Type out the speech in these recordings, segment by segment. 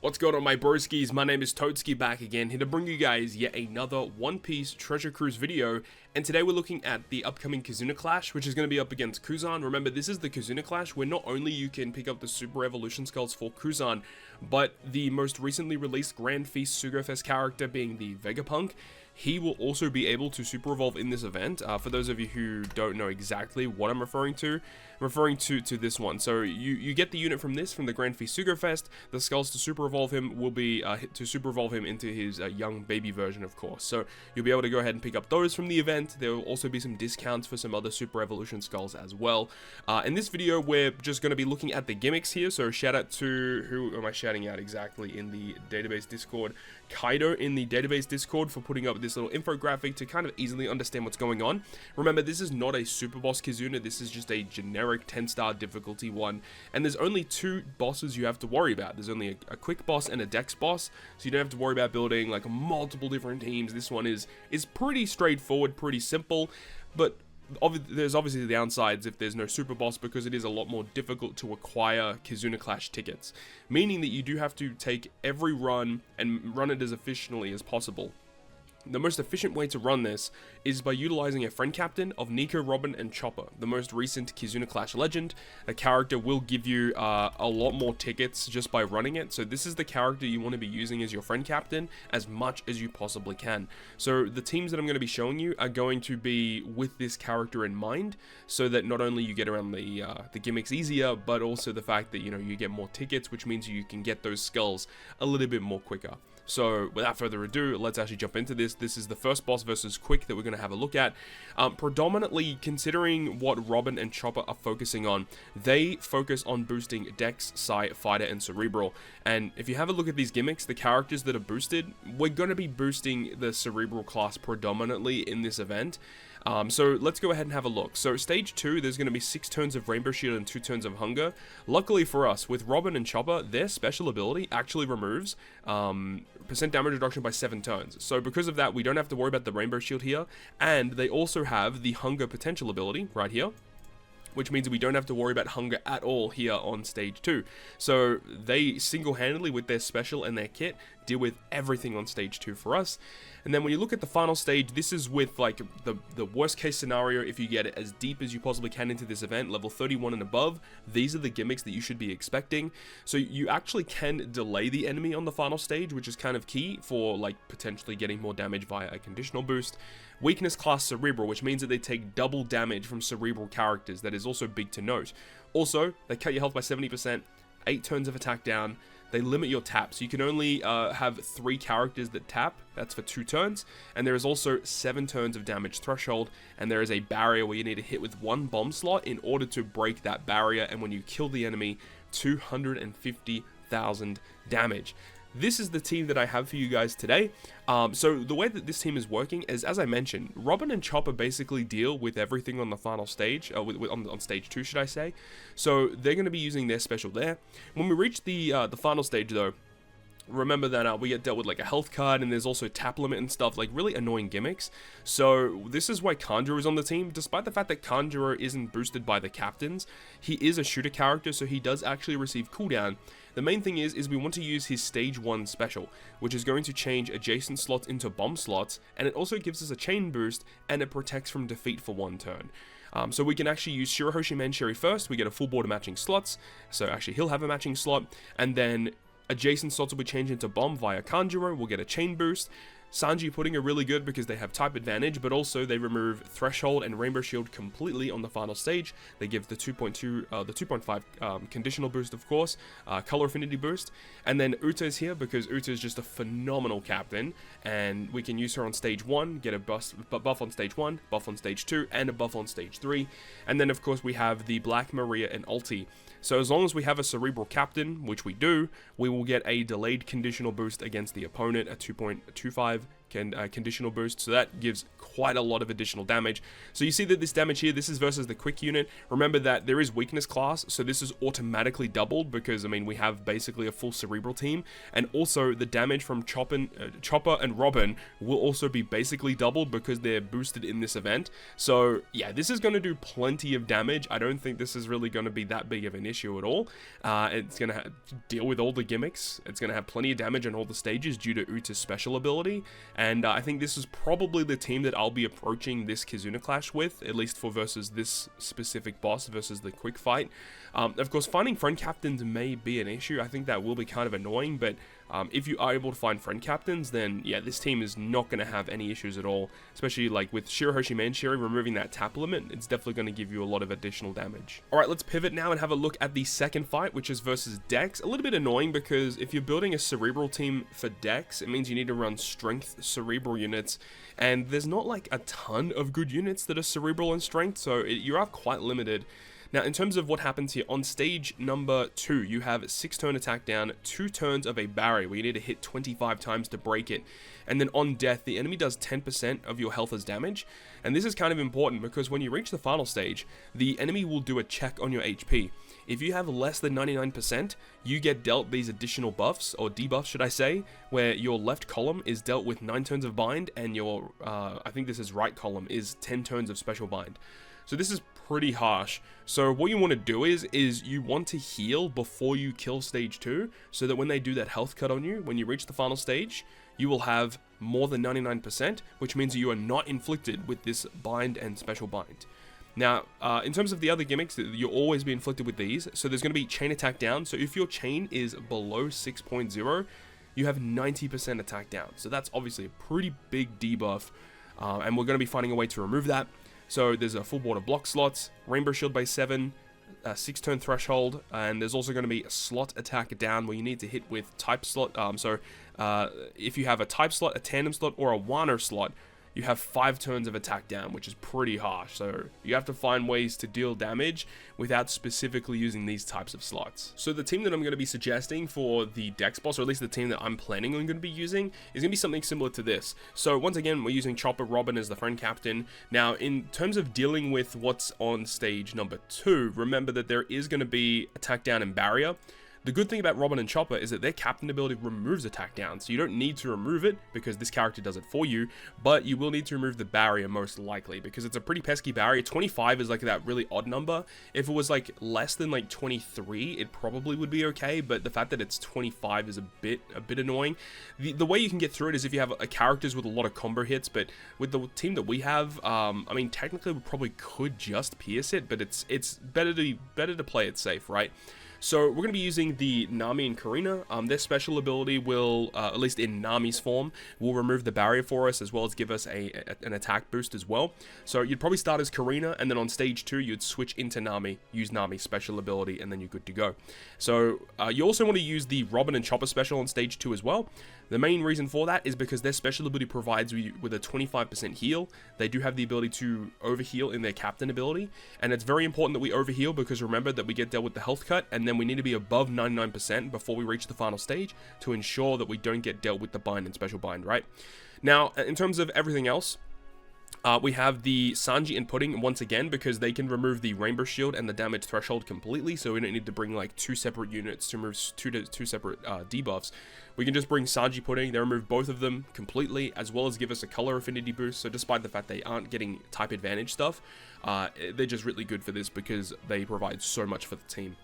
What's going on, my broskiis? My name is Toadskii, back again, here to bring you guys yet another One Piece Treasure Cruise video. And today we're looking at the upcoming Kizuna clash, which is going to be up against Kuzan. Remember, this is the Kizuna clash where not only you can pick up the Super Evolution Skulls for Kuzan, but the most recently released Grand Feast Sugofest character, being the Vegapunk, he will also be able to super evolve in this event. For those of you who don't know exactly what I'm referring to this one. So you get the unit from the Grand Feast Sugofest. The skulls to super evolve him will be to super evolve him into his young baby version, of course. So you'll be able to go ahead and pick up those from the event. There will also be some discounts for some other Super Evolution Skulls as well. In this video, we're just going to be looking at the gimmicks here. So shout out to, who am I shouting out exactly in the database Discord? Kaido in the database Discord for putting up this little infographic to kind of easily understand what's going on. Remember, this is not a Super Boss Kizuna, this is just a generic 10-star difficulty one, and there's only two bosses you have to worry about. There's only a quick boss and a DEX boss, so you don't have to worry about building like multiple different teams. This one is pretty straightforward, pretty simple, but there's obviously the downsides if there's no super boss, because it is a lot more difficult to acquire Kizuna Clash tickets, meaning that you do have to take every run and run it as efficiently as possible. The most efficient way to run this is by utilizing a friend captain of Nico, Robin, and Chopper, the most recent Kizuna Clash legend. A character will give you a lot more tickets just by running it, so this is the character you want to be using as your friend captain as much as you possibly can. So the teams that I'm going to be showing you are going to be with this character in mind, so that not only you get around the gimmicks easier, but also the fact that, you know, you get more tickets, which means you can get those skulls a little bit more quicker. So without further ado, let's actually jump into this. This is the first boss versus Quick that we're going to have a look at. Predominantly, considering what Robin and Chopper are focusing on, they focus on boosting Dex, Psi, Fighter, and Cerebral. And if you have a look at these gimmicks, the characters that are boosted, we're going to be boosting the Cerebral class predominantly in this event. So let's go ahead and have a look. So stage 2, there's going to be 6 turns of Rainbow Shield and 2 turns of Hunger. Luckily for us, with Robin and Chopper, their special ability actually removes percent damage reduction by 7 turns. So because of that, we don't have to worry about the Rainbow Shield here. And they also have the Hunger potential ability right here, which means we don't have to worry about hunger at all here on stage 2. So they single-handedly, with their special and their kit, deal with everything on stage 2 for us. And then when you look at the final stage, this is with like the worst case scenario. If you get it as deep as you possibly can into this event, level 31 and above, these are the gimmicks that you should be expecting. So you actually can delay the enemy on the final stage, which is kind of key for like potentially getting more damage via a conditional boost. Weakness class Cerebral, which means that they take double damage from Cerebral characters. That is also big to note. Also, they cut your health by 70%, 8 turns of attack down. They limit your taps. You can only have 3 characters that tap. That's for 2 turns. And there is also 7 turns of damage threshold. And there is a barrier where you need to hit with 1 bomb slot in order to break that barrier. And when you kill the enemy, 250,000 damage. This is the team that I have for you guys today. So the way that this team is working is, as I mentioned, Robin and Chopper basically deal with everything on the final stage, on stage 2, should I say. So they're going to be using their special there. When we reach the final stage, though, remember that we get dealt with like a health card, and there's also tap limit and stuff, like really annoying gimmicks. So this is why Kanjuro is on the team. Despite the fact that Kanjuro isn't boosted by the captains, he is a shooter character, so he does actually receive cooldown. The main thing is we want to use his stage 1 special, which is going to change adjacent slots into bomb slots, and it also gives us a chain boost, and it protects from defeat for 1 turn. So we can actually use Shirahoshi Manchiri first. We get a full board of matching slots, so actually he'll have a matching slot, and then adjacent slots will be changed into bomb via Kanjuro. We'll get a chain boost. Sanji Pudding are really good because they have type advantage, but also they remove Threshold and Rainbow Shield completely on the final stage. They give the 2.5 conditional boost, of course, color affinity boost, and then Uta is here because Uta is just a phenomenal captain, and we can use her on stage 1, get a buff on stage 1, buff on stage 2, and a buff on stage 3, and then of course we have the Black Maria and Ulti. So as long as we have a Cerebral captain, which we do, we will get a delayed conditional boost against the opponent at 2.25 conditional boost, so that gives quite a lot of additional damage. So you see that this damage here, this is versus the quick unit. Remember that there is weakness class, so this is automatically doubled because, I mean, we have basically a full cerebral team, and also the damage from Chopper and Robin will also be basically doubled because they're boosted in this event. So yeah, this is going to do plenty of damage. I don't think this is really going to be that big of an issue at all. It's going to deal with all the gimmicks. It's going to have plenty of damage on all the stages due to Uta's special ability, and I think this is probably the team that I'll be approaching this Kizuna clash with, at least for versus this specific boss versus the quick fight. Of course, finding friend captains may be an issue. I think that will be kind of annoying, but if you are able to find friend captains, then yeah, this team is not going to have any issues at all, especially like with Shirahoshi Manshiri removing that tap limit. It's definitely going to give you a lot of additional damage. Alright, let's pivot now and have a look at the second fight, which is versus DEX. A little bit annoying because if you're building a cerebral team for DEX, it means you need to run strength cerebral units, and there's not like a ton of good units that are cerebral in strength, so you are quite limited. Now, in terms of what happens here, on stage number 2, you have 6-turn attack down, 2 turns of a barrier where you need to hit 25 times to break it. And then on death, the enemy does 10% of your health as damage. And this is kind of important because when you reach the final stage, the enemy will do a check on your HP. If you have less than 99%, you get dealt these additional buffs, or debuffs should I say, where your left column is dealt with 9 turns of bind, and your, I think this is right column, is 10 turns of special bind. So this is pretty harsh. So what you want to do is you want to heal before you kill stage 2, so that when they do that health cut on you, when you reach the final stage, you will have more than 99%, which means you are not inflicted with this bind and special bind. Now, in terms of the other gimmicks, you'll always be inflicted with these. So there's going to be chain attack down. So if your chain is below 6.0, you have 90% attack down. So that's obviously a pretty big debuff, and we're going to be finding a way to remove that. So there's a full board of block slots, Rainbow Shield by 7, 6-turn threshold, and there's also going to be a slot attack down where you need to hit with type slot. If you have a type slot, a tandem slot, or a Wano slot, you have 5 turns of attack down, which is pretty harsh. So you have to find ways to deal damage without specifically using these types of slots. So the team that I'm going to be suggesting for the DEX boss, or at least the team that I'm planning on going to be using, is going to be something similar to this. So once again, we're using Chopper Robin as the friend captain. Now, in terms of dealing with what's on stage number 2, remember that there is going to be attack down and barrier. The good thing about Robin and Chopper is that their captain ability removes attack down, so you don't need to remove it because this character does it for you, but you will need to remove the barrier most likely because it's a pretty pesky barrier. 25 is like that really odd number. If it was like less than like 23, it probably would be okay, but the fact that it's 25 is a bit annoying. The way you can get through it is if you have characters with a lot of combo hits, but with the team that we have, I mean, technically we probably could just pierce it, but it's better to play it safe, right? So we're going to be using the Nami and Karina. Their special ability will, at least in Nami's form, will remove the barrier for us as well as give us an attack boost as well. So you'd probably start as Karina, and then on stage 2 you'd switch into Nami, use Nami's special ability, and then you're good to go. So you also want to use the Robin and Chopper special on stage 2 as well. The main reason for that is because their special ability provides you with a 25% heal. They do have the ability to overheal in their captain ability, and it's very important that we overheal because remember that we get dealt with the health cut, and then we need to be above 99% before we reach the final stage to ensure that we don't get dealt with the bind and special bind, right? Now, in terms of everything else, we have the Sanji and Pudding once again because they can remove the Rainbow Shield and the damage threshold completely, so we don't need to bring like 2 separate units to remove two separate debuffs. We can just bring Sanji Pudding, they remove both of them completely, as well as give us a color affinity boost. So despite the fact they aren't getting type advantage stuff, they're just really good for this because they provide so much for the team.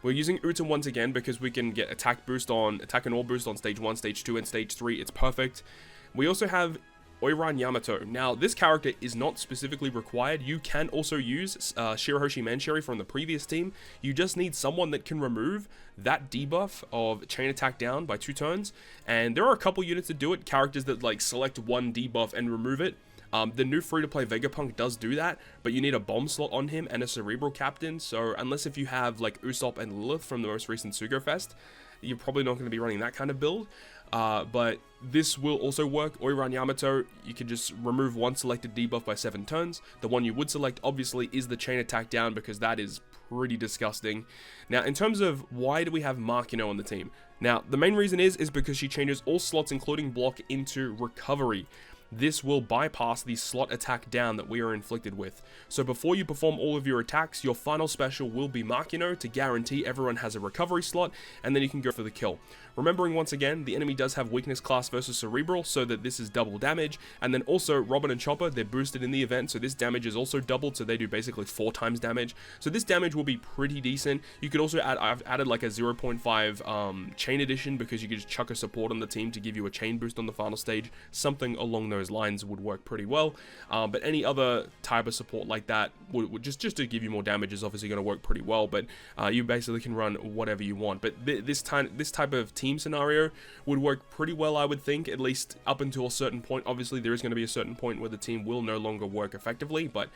We're using Uta once again because we can get attack and all boost on stage 1, stage 2, and stage 3. It's perfect. We also have Oiran Yamato. Now, this character is not specifically required. You can also use Shirahoshi Manshiri from the previous team. You just need someone that can remove that debuff of chain attack down by 2 turns. And there are a couple units that do it. Characters that like select 1 debuff and remove it. The new free-to-play Vegapunk does do that, but you need a bomb slot on him and a cerebral captain. So unless if you have like Usopp and Lilith from the most recent Sugo Fest, you're probably not going to be running that kind of build. But this will also work. Oiran Yamato, you can just remove 1 selected debuff by 7 turns. The one you would select, obviously, is the chain attack down because that is pretty disgusting. Now, in terms of why do we have Makino on the team? Now, the main reason is because she changes all slots, including block, into recovery. This will bypass the slot attack down that we are inflicted with. So before you perform all of your attacks, your final special will be Makino to guarantee everyone has a recovery slot, and then you can go for the kill. Remembering once again, the enemy does have weakness class versus cerebral, so that this is double damage, and then also Robin and Chopper, they're boosted in the event, so this damage is also doubled, so they do basically 4 times damage. So this damage will be pretty decent. You could also add, I've added like a 0.5 chain addition, because you could just chuck a support on the team to give you a chain boost on the final stage. Something along those lines would work pretty well, but any other type of support like that would just to give you more damage is obviously going to work pretty well, but you basically can run whatever you want. But this type of team scenario would work pretty well, I would think, at least up until a certain point. Obviously there is going to be a certain point where the team will no longer work effectively, but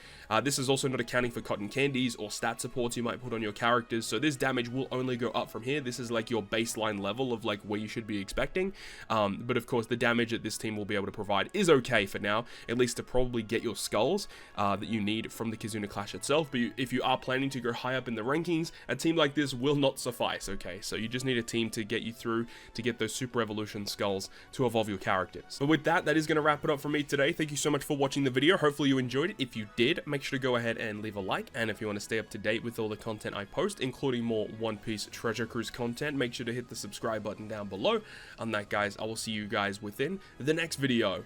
this is also not accounting for cotton candies or stat supports you might put on your characters, so this damage will only go up from here. This is like your baseline level of like where you should be expecting, but of course the damage that this team will be able to provide is okay for now, at least to probably get your skulls that you need from the Kizuna Clash itself. But if you are planning to go high up in the rankings, a team like this will not suffice, okay? So you just need a team to get you through to get those super evolution skulls to evolve your characters. But with that is going to wrap it up for me today. Thank you so much for watching the video. Hopefully you enjoyed it. If you did, make sure to go ahead and leave a like, and if you want to stay up to date with all the content I post, including more One Piece Treasure Cruise content, make sure to hit the subscribe button down below. On that, guys, I will see you guys within the next video.